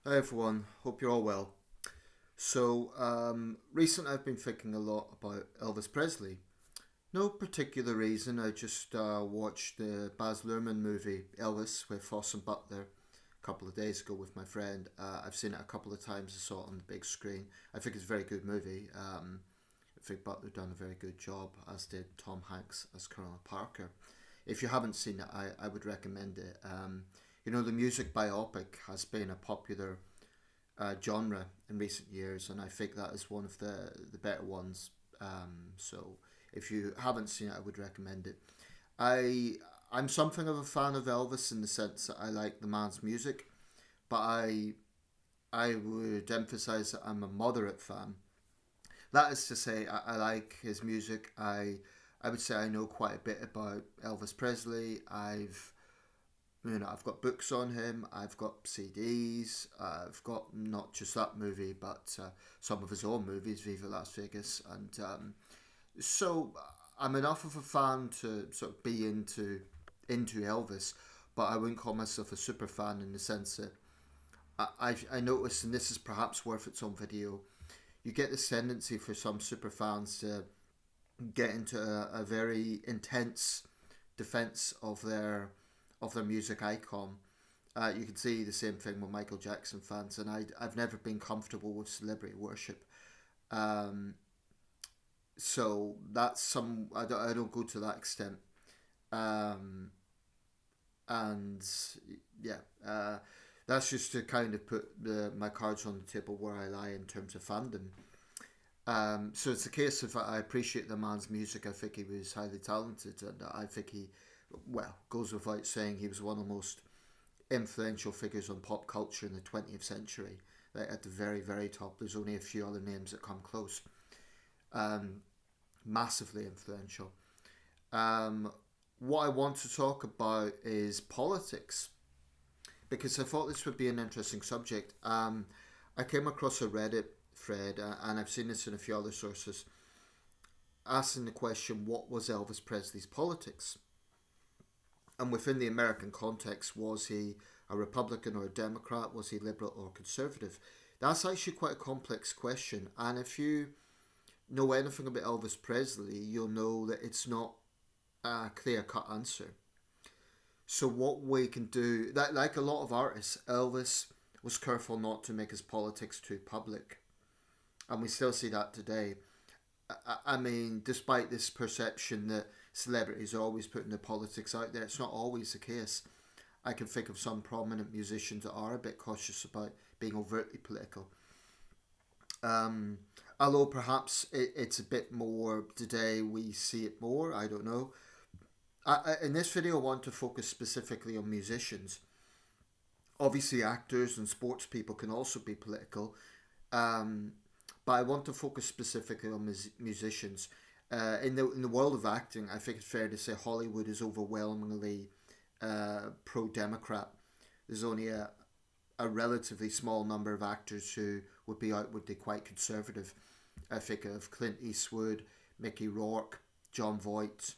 Hi everyone, hope you're all well. Recently I've been thinking a lot about Elvis Presley. No particular reason, I just watched the Baz Luhrmann movie Elvis with Austin Butler a couple of days ago with my friend. I've seen it a couple of times, I saw it on the big screen. I think it's a very good movie. I think Butler done a very good job, as did Tom Hanks as Colonel Parker. If you haven't seen it, I would recommend it. The music biopic has been a popular genre in recent years, and I think that is one of the better ones. So if you haven't seen it, I would recommend it. I I'm something of a fan of Elvis in the sense that I like the man's music, but I would emphasize that I'm a moderate fan. That is to say, I like his music. I would say I know quite a bit about Elvis Presley. I've got books on him. I've got CDs. I've got not just that movie, but some of his own movies, Viva Las Vegas, and I'm enough of a fan to sort of be into Elvis, but I wouldn't call myself a super fan in the sense that I noticed, and this is perhaps worth its own video. You get this tendency for some super fans to get into a very intense defense of their music icon. You can see the same thing with Michael Jackson fans, and I've never been comfortable with celebrity worship. Um, so that's some I don't go to that extent. Um, and yeah, that's just to kind of put my cards on the table where I lie in terms of fandom. So it's a case of I appreciate the man's music. I think he was highly talented, and I think goes without saying, he was one of the most influential figures on pop culture in the 20th century. Like at the very, very top, there's only a few other names that come close. Um, Massively influential. Um, what I want to talk about is politics because I thought this would be an interesting subject. I came across a Reddit thread, and I've seen this in a few other sources, asking the question, what was Elvis Presley's politics? And within the American context, was he a Republican or a Democrat? Was he liberal or conservative? That's actually quite a complex question. And if you know anything about Elvis Presley, you'll know that it's not a clear cut answer. So, what we can do, that like a lot of artists, Elvis was careful not to make his politics too public. And we still see that today. I mean, despite this perception that celebrities are always putting their politics out there, it's not always the case. I can think of some prominent musicians that are a bit cautious about being overtly political. Um, Although perhaps it's a bit more today, we see it more. I don't know. In this video, I want to focus specifically on musicians. Obviously, actors and sports people can also be political, um, but I want to focus specifically on musicians. In the world of acting, I think it's fair to say Hollywood is overwhelmingly pro Democrat. There's only a relatively small number of actors who would be outwardly quite conservative. I think of Clint Eastwood, Mickey Rourke, John Voight.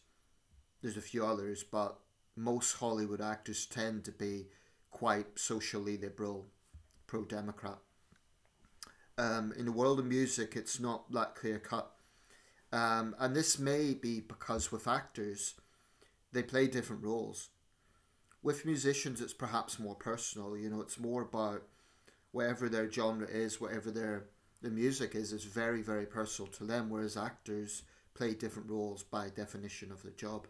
There's a few others, but most Hollywood actors tend to be quite socially liberal, pro Democrat. In the world of music, it's not that clear cut. And this may be because with actors, they play different roles. With musicians, it's perhaps more personal. It's more about whatever their genre is, whatever their music is. It's very, very personal to them. Whereas actors play different roles by definition of their job.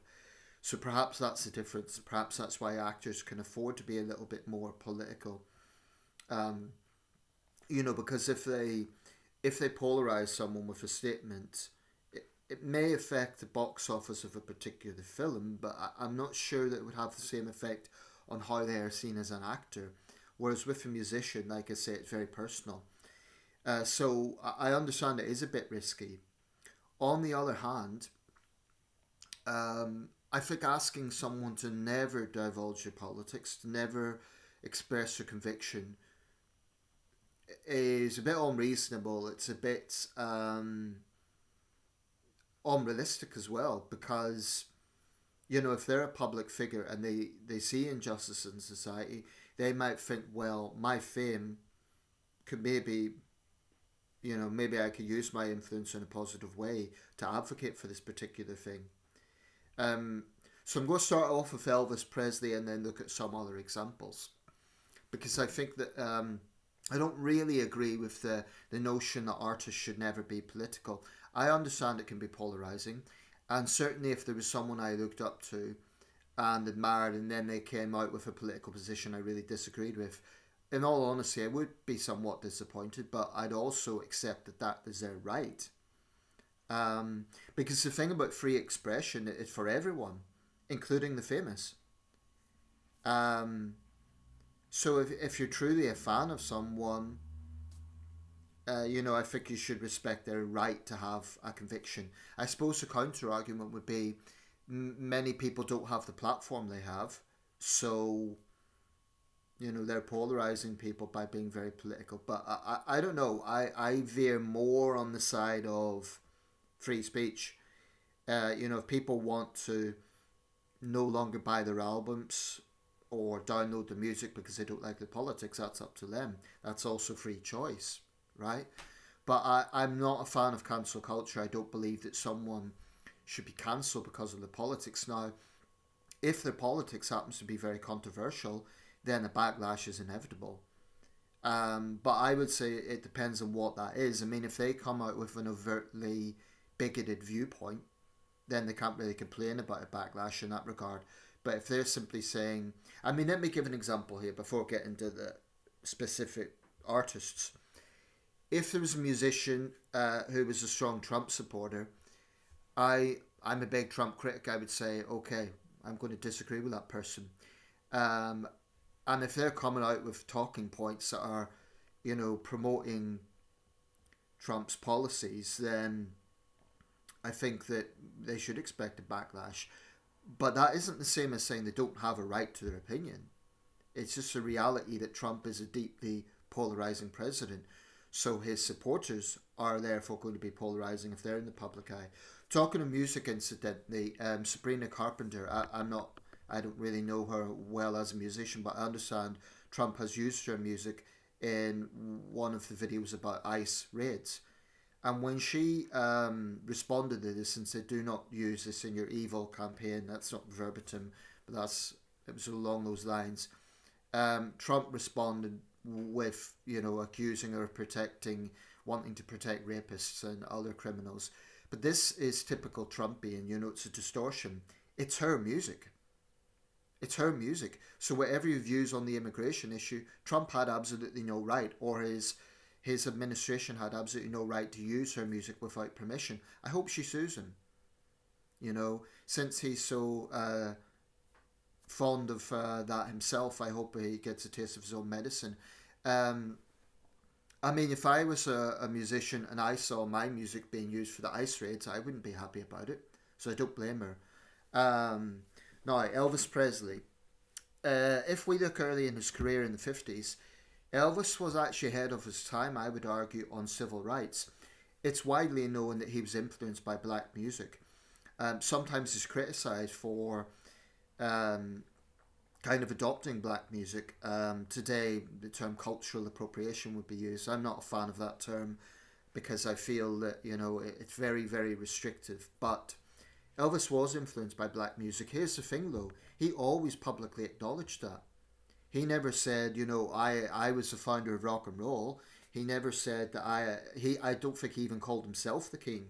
So perhaps that's the difference. Perhaps that's why actors can afford to be a little bit more political. Um, because if they polarize someone with a statement, it may affect the box office of a particular film, but I'm not sure that it would have the same effect on how they are seen as an actor. Whereas with a musician, like I say, it's very personal. So I understand it is a bit risky. On the other hand, I think asking someone to never divulge their politics, to never express their conviction, is a bit unreasonable. It's a bit unrealistic as well because if they're a public figure and they see injustice in society, they might think, well, my fame could maybe, maybe I could use my influence in a positive way to advocate for this particular thing. Um, so I'm going to start off with Elvis Presley and then look at some other examples, because I think that I don't really agree with the notion that artists should never be political. I understand it can be polarizing, and certainly if there was someone I looked up to and admired and then they came out with a political position I really disagreed with, in all honesty, I would be somewhat disappointed, but I'd also accept that that is their right. Because the thing about free expression is for everyone, including the famous. Um, so if you're truly a fan of someone, I think you should respect their right to have a conviction. I suppose the counter argument would be many people don't have the platform they have, so they're polarizing people by being very political. But I don't know. I veer more on the side of free speech. If people want to no longer buy their albums or download the music because they don't like the politics, that's up to them. That's also free choice, right? But I'm not a fan of cancel culture. I don't believe that someone should be cancelled because of the politics. Now, if their politics happens to be very controversial, then a backlash is inevitable. But I would say it depends on what that is. I mean, if they come out with an overtly bigoted viewpoint, then they can't really complain about a backlash in that regard. But if they're simply saying, I mean, let me give an example here before getting into the specific artists. If there was a musician who was a strong Trump supporter, I'm a big Trump critic. I would say, okay, I'm going to disagree with that person. And if they're coming out with talking points that are, promoting Trump's policies, then I think that they should expect a backlash. But that isn't the same as saying they don't have a right to their opinion. It's just a reality that Trump is a deeply polarizing president. So his supporters are therefore going to be polarizing if they're in the public eye. Talking of music, incidentally, Sabrina Carpenter, I don't really know her well as a musician, but I understand Trump has used her music in one of the videos about ICE raids. And when she responded to this and said, "Do not use this in your evil campaign," that's not verbatim, but it was along those lines. Trump responded with, accusing her of wanting to protect rapists and other criminals. But this is typical Trumpian, it's a distortion. It's her music. It's her music. So whatever your views on the immigration issue, Trump had absolutely no right, or his administration had absolutely no right to use her music without permission. I hope she sues him. Since he's so fond of that himself, I hope he gets a taste of his own medicine. I mean, if I was a musician and I saw my music being used for the ICE raids, I wouldn't be happy about it. So I don't blame her. Now, Elvis Presley. If we look early in his career in the 50s, Elvis was actually ahead of his time, I would argue, on civil rights. It's widely known that he was influenced by black music. Sometimes he's criticised for kind of adopting black music. Today, the term cultural appropriation would be used. I'm not a fan of that term because I feel that, it's very, very restrictive. But Elvis was influenced by black music. Here's the thing, though. He always publicly acknowledged that. He never said, I was the founder of rock and roll. He never said that I don't think he even called himself the king.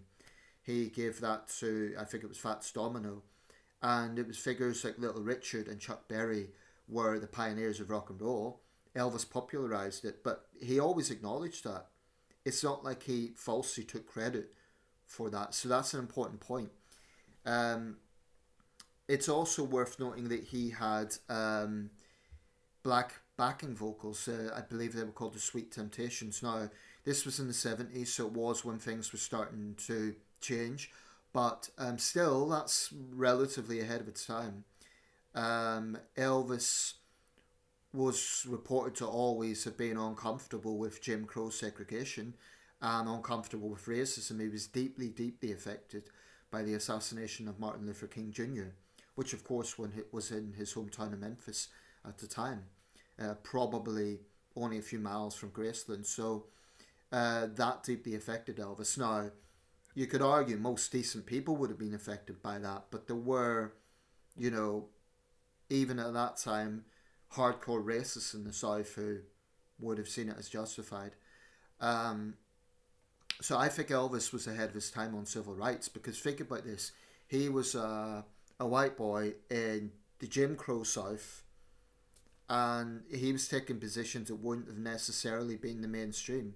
He gave that to, I think it was Fats Domino. And it was figures like Little Richard and Chuck Berry were the pioneers of rock and roll. Elvis popularized it, but he always acknowledged that. It's not like he falsely took credit for that. So that's an important point. It's also worth noting that he had black backing vocals. I believe they were called the Sweet Temptations. Now, this was in the 70s, so it was when things were starting to change. But still, that's relatively ahead of its time. Elvis was reported to always have been uncomfortable with Jim Crow segregation and uncomfortable with racism. He was deeply, deeply affected by the assassination of Martin Luther King Jr., which of course was in his hometown of Memphis at the time. Probably only a few miles from Graceland. So that deeply affected Elvis. Now, you could argue most decent people would have been affected by that, but there were, you know, even at that time, hardcore racists in the South who would have seen it as justified. Um, so I think Elvis was ahead of his time on civil rights because think about this: he was a white boy in the Jim Crow South, and he was taking positions that wouldn't have necessarily been the mainstream,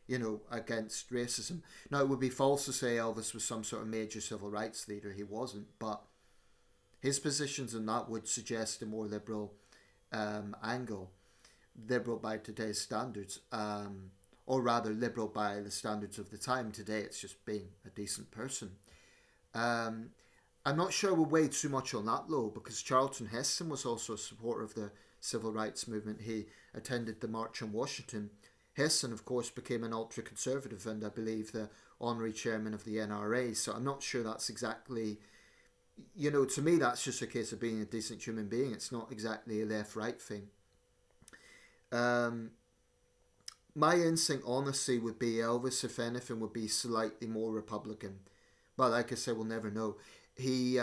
you know, against racism. Now, it would be false to say Elvis was some sort of major civil rights leader. He wasn't, but his positions in that would suggest a more liberal angle, liberal by today's standards, or rather liberal by the standards of the time. Today, it's just being a decent person. Um, I'm not sure we'll weigh too much on that though, because Charlton Heston was also a supporter of the civil rights movement. He attended the March on Washington. Heston, of course, became an ultra conservative and I believe the honorary chairman of the NRA. So I'm not sure that's exactly, you know, to me, that's just a case of being a decent human being. It's not exactly a left right thing. Um, my instinct, honestly, would be Elvis, if anything, would be slightly more Republican. But like I said, we'll never know. He,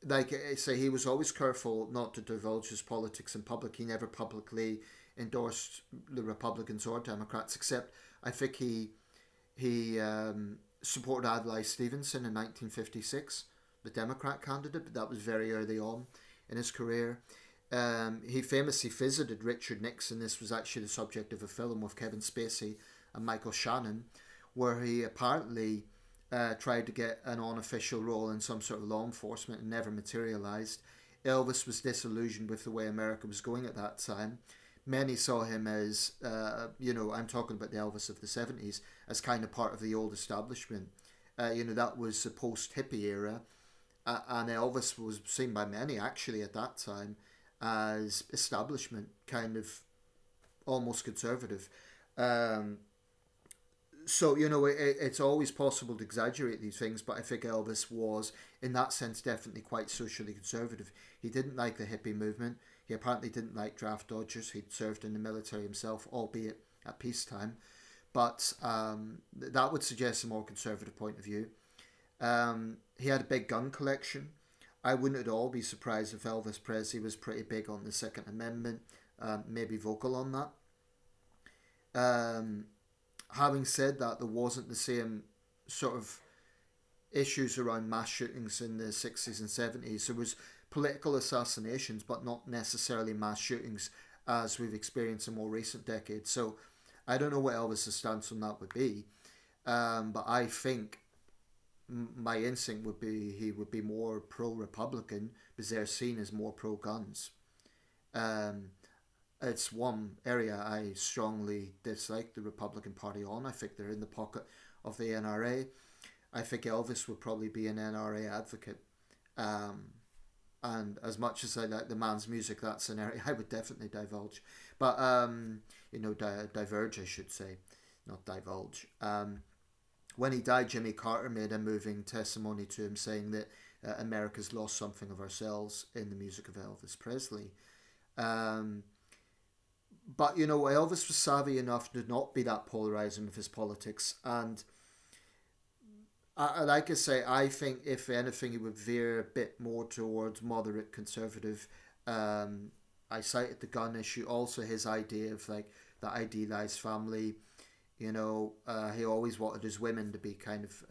like I say, he was always careful not to divulge his politics in public. He never publicly endorsed the Republicans or Democrats, except I think he supported Adlai Stevenson in 1956, the Democrat candidate, but that was very early on in his career. He famously visited Richard Nixon. This was actually the subject of a film with Kevin Spacey and Michael Shannon, where he apparently tried to get an unofficial role in some sort of law enforcement and never materialized. Elvis was disillusioned with the way America was going at that time. Many saw him as, you know, I'm talking about the Elvis of the 70s, as kind of part of the old establishment. You know, that was the post-hippie era. And Elvis was seen by many, actually, at that time, as establishment, kind of almost conservative. Um, so, you know, it's always possible to exaggerate these things, but I think Elvis was, in that sense, definitely quite socially conservative. He didn't like the hippie movement. He apparently didn't like draft dodgers. He'd served in the military himself, albeit at peacetime. But that would suggest a more conservative point of view. He had a big gun collection. I wouldn't at all be surprised if Elvis Presley was pretty big on the Second Amendment, maybe vocal on that. Um, Having said that, there wasn't the same sort of issues around mass shootings in the 60s and 70s. There was political assassinations, but not necessarily mass shootings as we've experienced in more recent decades. So I don't know what Elvis' stance on that would be, but I think my instinct would be he would be more pro-Republican because they're seen as more pro-guns. Um, it's one area I strongly dislike the Republican Party on. I think they're in the pocket of the NRA. I think Elvis would probably be an NRA advocate. Um, and as much as I like the man's music, that's an area I would definitely divulge. But, you know, diverge, I should say, not divulge. When he died, Jimmy Carter made a moving testimony to him saying that America's lost something of ourselves in the music of Elvis Presley. Um, but, you know, Elvis was savvy enough to not be that polarizing with his politics. And like I say, I think if anything, he would veer a bit more towards moderate conservative. I cited the gun issue, also his idea of like the idealized family. You know, he always wanted his women to be kind of,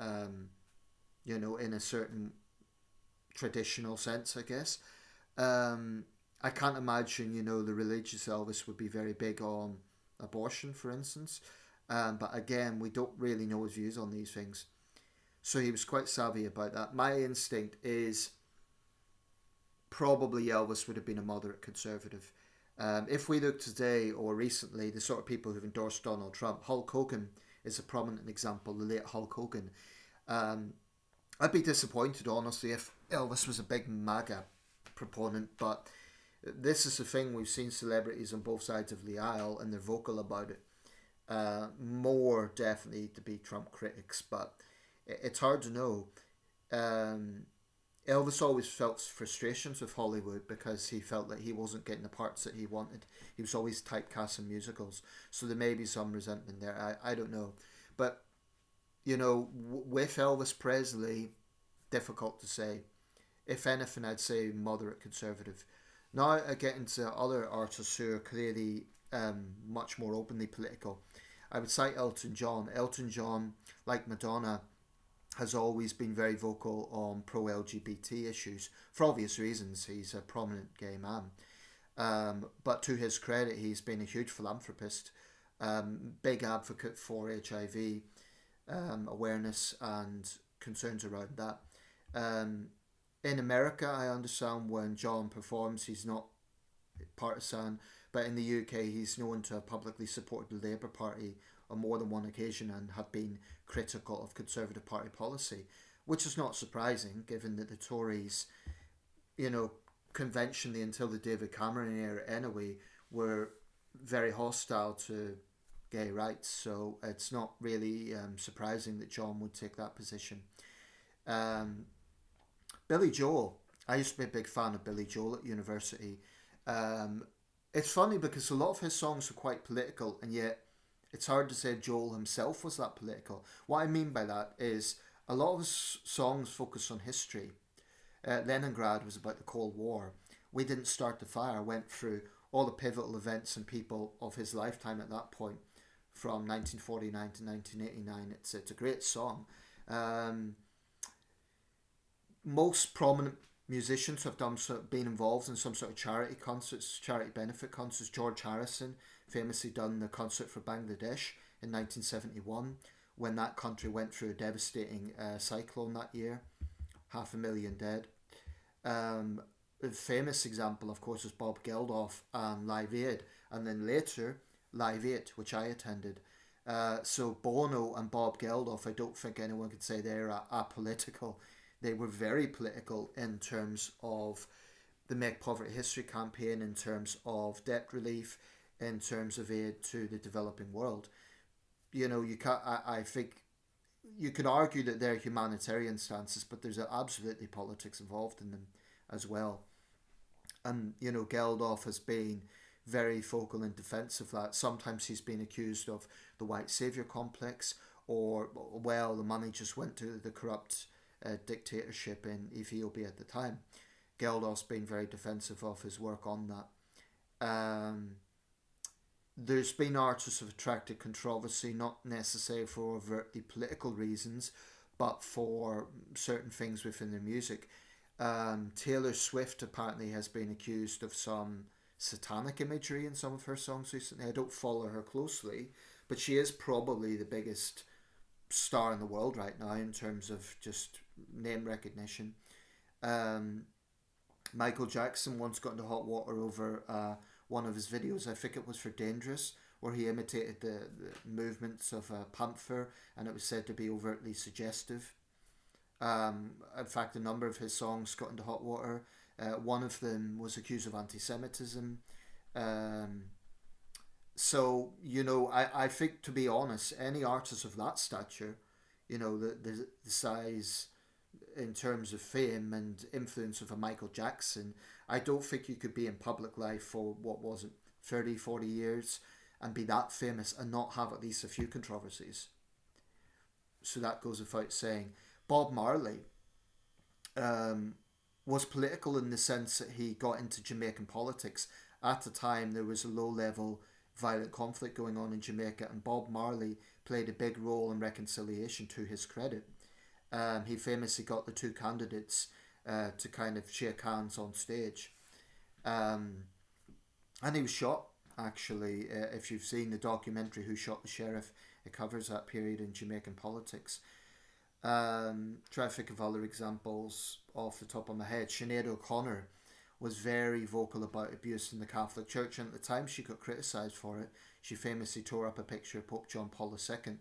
you know, in a certain traditional sense, I guess. I can't imagine, you know, the religious Elvis would be very big on abortion, for instance. But again, we don't really know his views on these things. So he was quite savvy about that. My instinct is probably Elvis would have been a moderate conservative. If we look today or recently, the sort of people who've endorsed Donald Trump, Hulk Hogan is a prominent example, the late Hulk Hogan. I'd be disappointed, honestly, if Elvis was a big MAGA proponent, but this is the thing, we've seen celebrities on both sides of the aisle and they're vocal about it. More definitely to be Trump critics, but it's hard to know. Elvis always felt frustrations with Hollywood because he felt that he wasn't getting the parts that he wanted. He was always typecast in musicals, so there may be some resentment there. I don't know, but with Elvis Presley, difficult to say. If anything, I'd say moderate conservative. Now I get into other artists who are clearly much more openly political. I would cite Elton John. Elton John, like Madonna, has always been very vocal on pro LGBT issues for obvious reasons. He's a prominent gay man. But to his credit, he's been a huge philanthropist, big advocate for HIV awareness and concerns around that. In America, I understand when John performs, he's not partisan, but in the UK, he's known to have publicly supported the Labour Party on more than one occasion and have been critical of Conservative Party policy, which is not surprising given that the Tories, you know, conventionally until the David Cameron era anyway, were very hostile to gay rights. So it's not really surprising that John would take that position. Um, Billy Joel. I used to be a big fan of Billy Joel at university. Um, it's funny because a lot of his songs are quite political, and yet it's hard to say Joel himself was that political. What I mean by that is a lot of his songs focus on history. Leningrad was about the Cold War. We Didn't Start the Fire went through all the pivotal events and people of his lifetime at that point, from 1949 to 1989. It's a great song. Um, Most prominent musicians have been involved in some sort of charity concerts, charity benefit concerts. George Harrison famously done the concert for Bangladesh in 1971 when that country went through a devastating cyclone that year, 500,000 dead. A famous example, of course, is Bob Geldof and Live Aid, and then later Live 8, which I attended. So Bono and Bob Geldof, I don't think anyone could say they're apolitical. They were very political in terms of the Make Poverty History campaign, in terms of debt relief, in terms of aid to the developing world. You can't. I think you could argue that they're humanitarian stances, but there's absolutely politics involved in them as well. And Geldof has been very vocal in defence of that. Sometimes he's been accused of the white saviour complex, or well, the money just went to the corrupt dictatorship in Ethiopia at the time. Geldof's been very defensive of his work on that. There's been artists who have attracted controversy, not necessarily for overtly political reasons, but for certain things within their music. Taylor Swift apparently has been accused of some satanic imagery in some of her songs recently. I don't follow her closely, but she is probably the biggest star in the world right now in terms of just name recognition. Um, Michael Jackson once got into hot water over one of his videos. I think it was for Dangerous, where he imitated the movements of a panther, and it was said to be overtly suggestive. In fact, a number of his songs got into hot water. One of them was accused of anti-Semitism. Um, I think, to be honest, any artist of that stature, the size in terms of fame and influence of a Michael Jackson, I don't think you could be in public life for, what was it, 30, 40 years and be that famous and not have at least a few controversies. So that goes without saying. Bob Marley was political in the sense that he got into Jamaican politics. At the time, there was a low-level violent conflict going on in Jamaica, and Bob Marley played a big role in reconciliation, to his credit. He famously got the two candidates to kind of shake hands on stage. And he was shot, actually. If you've seen the documentary Who Shot the Sheriff, it covers that period in Jamaican politics. Try to think of other examples off the top of my head. Sinead O'Connor was very vocal about abuse in the Catholic Church, and at the time she got criticised for it. She famously tore up a picture of Pope John Paul II.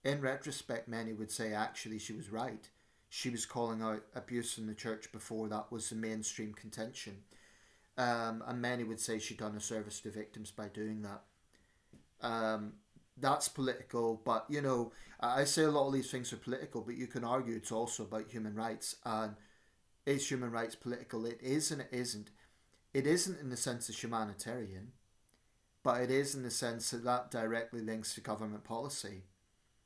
In retrospect, many would say actually she was right. She was calling out abuse in the church before that was the mainstream contention. And many would say she'd done a service to victims by doing that. That's political, but I say a lot of these things are political, but you can argue it's also about human rights. And Is human rights political? It is and it isn't. It isn't in the sense it's humanitarian, but it is in the sense that that directly links to government policy,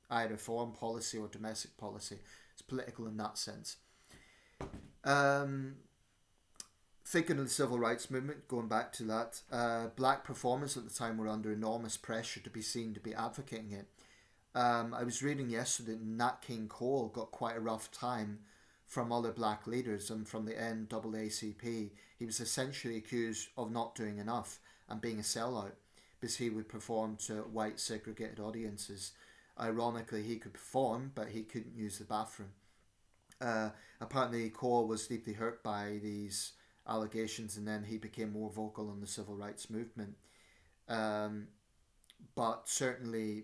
either foreign policy or domestic policy. It's political in that sense. Um, Thinking of the civil rights movement, going back to that, black performers at the time were under enormous pressure to be seen to be advocating it. I was reading yesterday that Nat King Cole got quite a rough time from other black leaders and from the NAACP. He was essentially accused of not doing enough and being a sellout because he would perform to white segregated audiences. Ironically, he could perform, but he couldn't use the bathroom. Apparently, Cole was deeply hurt by these allegations, and then he became more vocal on the civil rights movement. Um, but certainly,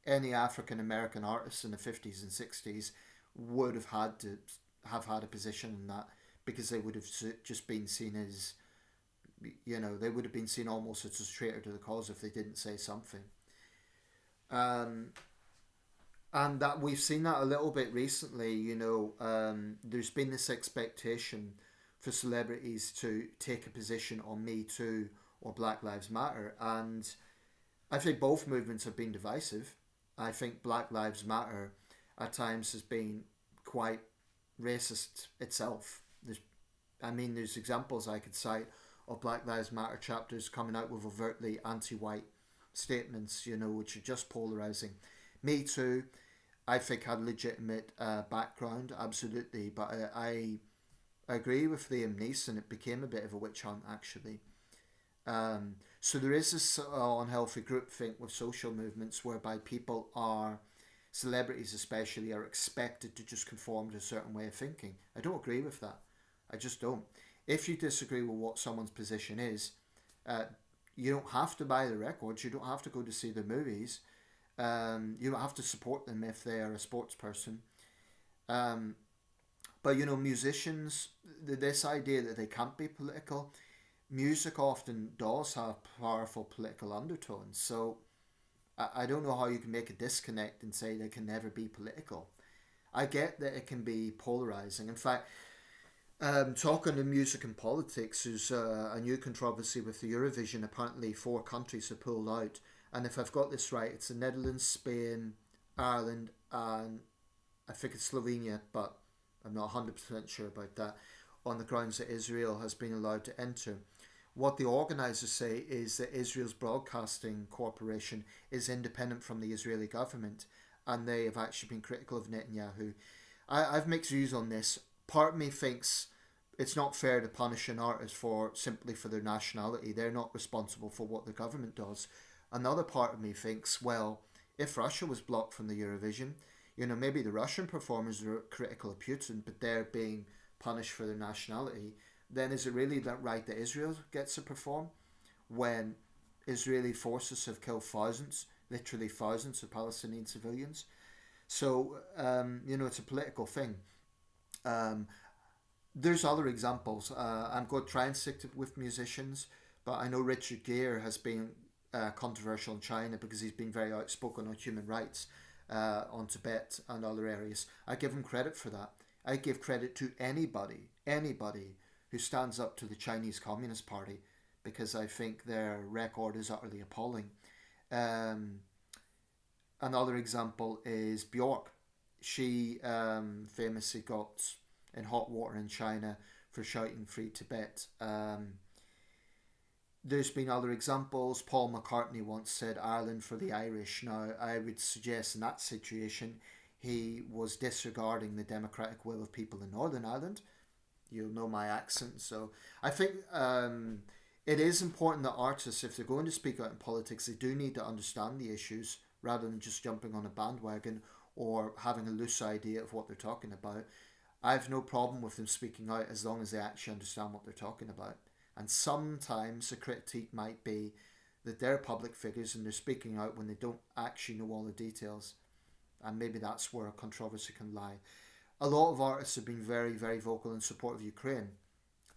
any African American artists in the 50s and 60s would have had to have had a position in that, because they would have just been seen as, they would have been seen almost as a traitor to the cause if they didn't say something. Um, and that we've seen that a little bit recently. There's been this expectation for celebrities to take a position on Me Too or Black Lives Matter, and I think both movements have been divisive. I think Black Lives Matter at times has been quite racist itself. There's examples I could cite of Black Lives Matter chapters coming out with overtly anti-white statements, which are just polarizing. Me Too, I think, had legitimate background, absolutely, but I agree with Liam Neeson. It became a bit of a witch hunt, actually. So there is this unhealthy groupthink with social movements whereby celebrities especially, are expected to just conform to a certain way of thinking. I don't agree with that. I just don't. If you disagree with what someone's position is, you don't have to buy the records. You don't have to go to see the movies. You don't have to support them if they are a sports person. But musicians, this idea that they can't be political, music often does have powerful political undertones. So I don't know how you can make a disconnect and say they can never be political. I get that it can be polarizing. In fact, talking to music and politics, there's a new controversy with the Eurovision. Apparently 4 countries have pulled out. And if I've got this right, it's the Netherlands, Spain, Ireland, and I think it's Slovenia, but I'm not 100% sure about that, on the grounds that Israel has been allowed to enter. What the organisers say is that Israel's broadcasting corporation is independent from the Israeli government, and they have actually been critical of Netanyahu. I've mixed views on this. Part of me thinks it's not fair to punish an artist simply for their nationality. They're not responsible for what the government does. Another part of me thinks, well, if Russia was blocked from the Eurovision, maybe the Russian performers are critical of Putin, but they're being punished for their nationality. Then is it really that right that Israel gets to perform when Israeli forces have killed thousands, literally thousands of Palestinian civilians? So, it's a political thing. There's other examples. I'm going to try and stick with musicians, but I know Richard Gere has been controversial in China because he's been very outspoken on human rights on Tibet and other areas. I give him credit for that. I give credit to anybody who stands up to the Chinese Communist Party, because I think their record is utterly appalling. Another example is Bjork. She famously got in hot water in China for shouting Free Tibet. There's been other examples. Paul McCartney once said Ireland for the Irish. Now, I would suggest in that situation he was disregarding the democratic will of people in Northern Ireland. You'll know my accent. So I think it is important that artists, if they're going to speak out in politics, they do need to understand the issues rather than just jumping on a bandwagon or having a loose idea of what they're talking about. I have no problem with them speaking out as long as they actually understand what they're talking about. And sometimes a critique might be that they're public figures and they're speaking out when they don't actually know all the details. And maybe that's where a controversy can lie. A lot of artists have been very, very vocal in support of Ukraine.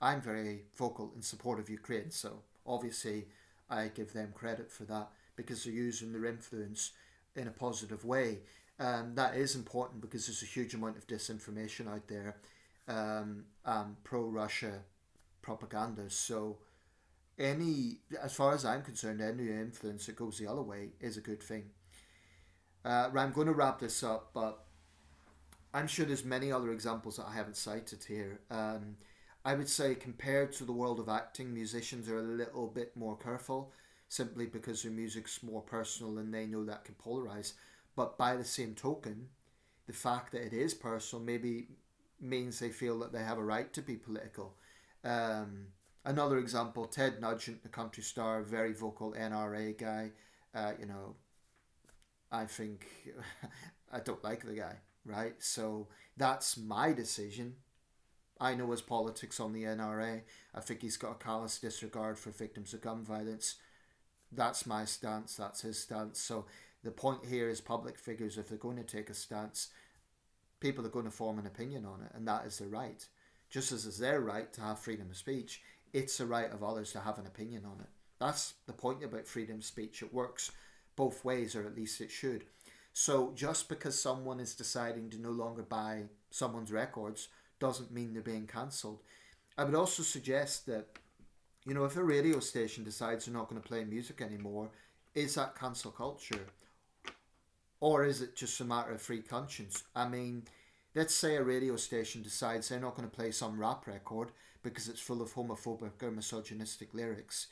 I'm very vocal in support of Ukraine, so obviously I give them credit for that because they're using their influence in a positive way. That is important because there's a huge amount of disinformation out there, pro-Russia propaganda. So as far as I'm concerned, any influence that goes the other way is a good thing. I'm going to wrap this up, but I'm sure there's many other examples that I haven't cited here. I would say compared to the world of acting, musicians are a little bit more careful, simply because their music's more personal and they know that can polarize. But by the same token, the fact that it is personal maybe means they feel that they have a right to be political. Another example, Ted Nugent, the country star, very vocal NRA guy. You know, I think I don't like the guy, right? So that's my decision. I know his politics on the NRA. I think he's got a callous disregard for victims of gun violence. That's my stance. That's his stance. So the point here is public figures, if they're going to take a stance, people are going to form an opinion on it, and that is their right. Just as it's their right to have freedom of speech, it's the right of others to have an opinion on it. That's the point about freedom of speech. It works both ways, or at least it should. So just because someone is deciding to no longer buy someone's records doesn't mean they're being cancelled. I would also suggest that, you know, if a radio station decides they're not going to play music anymore, is that cancel culture? Or is it just a matter of free conscience? I mean, let's say a radio station decides they're not going to play some rap record because it's full of homophobic or misogynistic lyrics.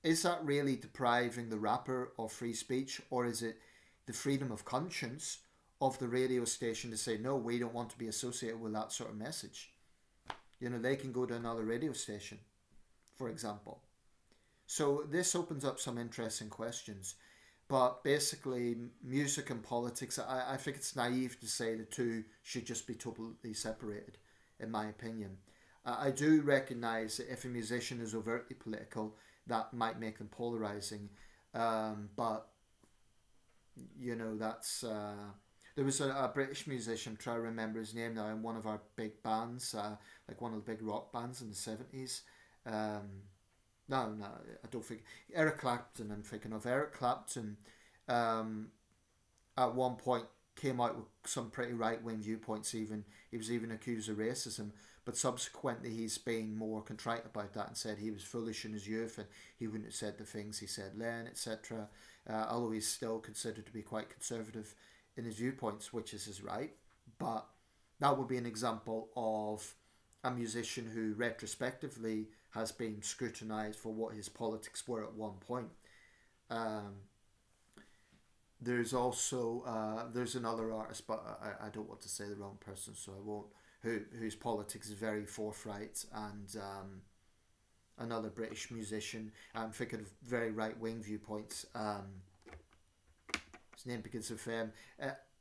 Is that really depriving the rapper of free speech, or is it the freedom of conscience of the radio station to say, no, we don't want to be associated with that sort of message? You know, they can go to another radio station, for example. So this opens up some interesting questions. But basically, music and politics, I think it's naive to say the two should just be totally separated, in my opinion. I do recognise that if a musician is overtly political, that might make them polarising. But, you know, that's... there was a British musician, I'm trying to remember his name now, in one of our big bands, like one of the big rock bands in the 70s. No, I don't think. Eric Clapton, I'm thinking of. Eric Clapton at one point came out with some pretty right wing viewpoints, even. He was even accused of racism, but subsequently he's been more contrite about that and said he was foolish in his youth and he wouldn't have said the things he said then, etc. Although he's still considered to be quite conservative in his viewpoints, which is his right. But that would be an example of a musician who retrospectively has been scrutinised for what his politics were at one point. There's also there's another artist, but I don't want to say the wrong person, so I won't. Whose politics is very forthright, and another British musician. I'm thinking of very right wing viewpoints. His name begins with M.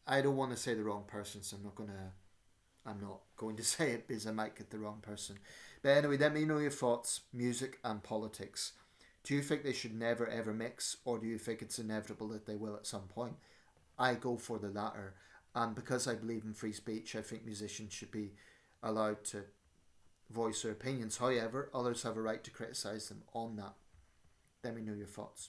I don't want to say the wrong person, so I'm not going to say it because I might get the wrong person. But anyway, let me know your thoughts. Music and politics. Do you think they should never ever mix, or do you think it's inevitable that they will at some point? I go for the latter. And because I believe in free speech, I think musicians should be allowed to voice their opinions. However, others have a right to criticise them on that. Let me know your thoughts.